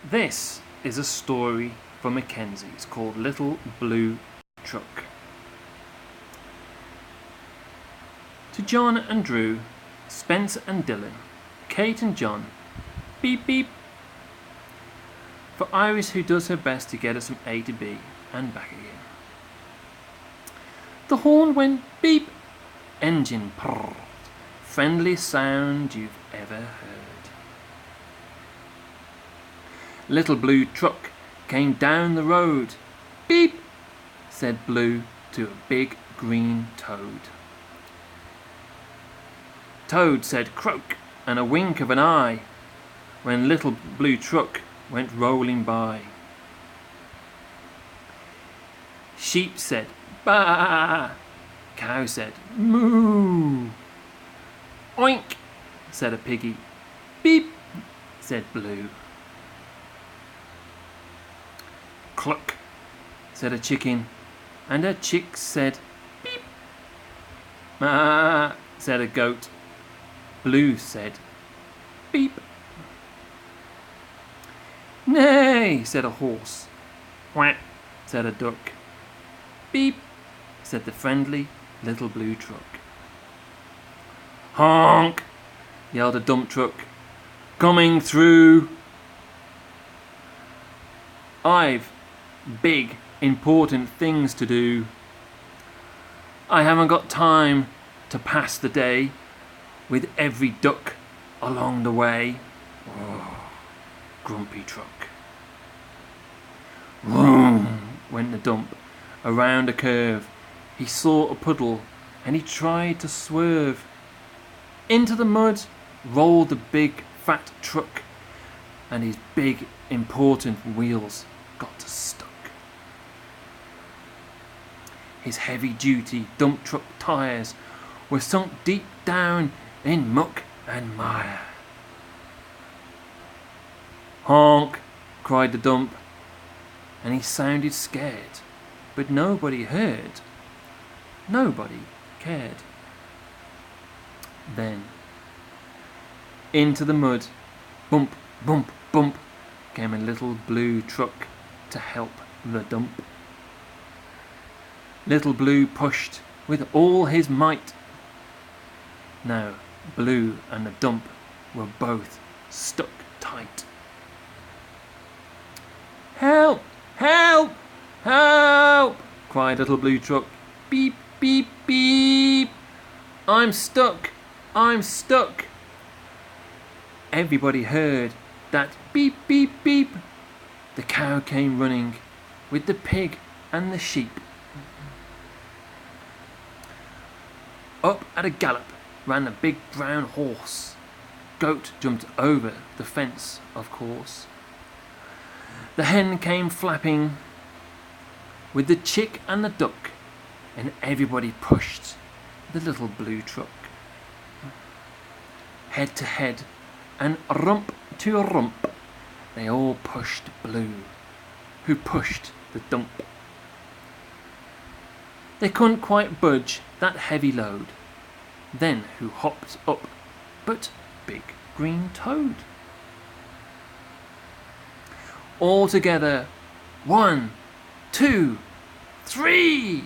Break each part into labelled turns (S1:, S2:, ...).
S1: This is a story from Mackenzie. It's called Little Blue Truck. To John and Drew, Spencer and Dylan, Kate and John, beep beep. For Iris, who does her best to get us from A to B and back again. The horn went beep, engine purred, friendliest sound you've ever heard. Little Blue Truck came down the road. Beep, said Blue to a big green toad. Toad said croak and a wink of an eye when Little Blue Truck went rolling by. Sheep said baa, cow said moo. Oink, said a piggy. Beep, said Blue. Cluck, said a chicken, and a chick said beep. Maa, said a goat. Blue said beep. Nay, said a horse. Quack, said a duck. Beep, said the friendly Little Blue Truck. Honk, yelled a dump truck. Coming through. I've big, important things to do. I haven't got time to pass the day with every duck along the way. Oh, grumpy truck. Vroom, went the dump. Around a curve, he saw a puddle and he tried to swerve. Into the mud rolled the big fat truck, and his big important wheels got stuck. His heavy-duty dump truck tyres were sunk deep down in muck and mire. Honk, cried the dump, and he sounded scared, but nobody heard. Nobody cared. Then, into the mud, bump, bump, bump, came a Little Blue Truck to help the dump. Little Blue pushed with all his might. Now, Blue and the dump were both stuck tight. Help! Help! Help! cried Little Blue Truck. Beep, beep, beep. I'm stuck! I'm stuck! Everybody heard that beep, beep, beep. The cow came running with the pig and the sheep. Up at a gallop ran a big brown horse. Goat jumped over the fence, of course. The hen came flapping with the chick and the duck, and everybody pushed the Little Blue Truck. Head to head and rump to rump, they all pushed Blue, who pushed the dump. They couldn't quite budge that heavy load. Then who hopped up but Big Green Toad? All together, 1, 2, 3.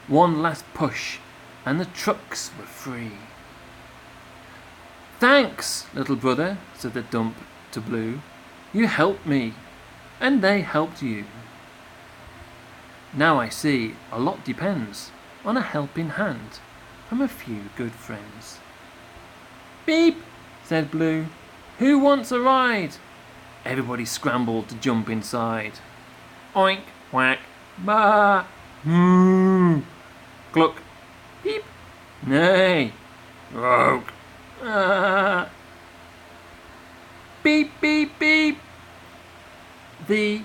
S1: One last push, and the trucks were free. Thanks, little brother, said the dump to Blue. You helped me, and they helped you. Now I see a lot depends on a helping hand from a few good friends. Beep, said Blue. Who wants a ride? Everybody scrambled to jump inside. Oink, whack, ba, moo, cluck, beep, nay, croak, beep, beep, beep. The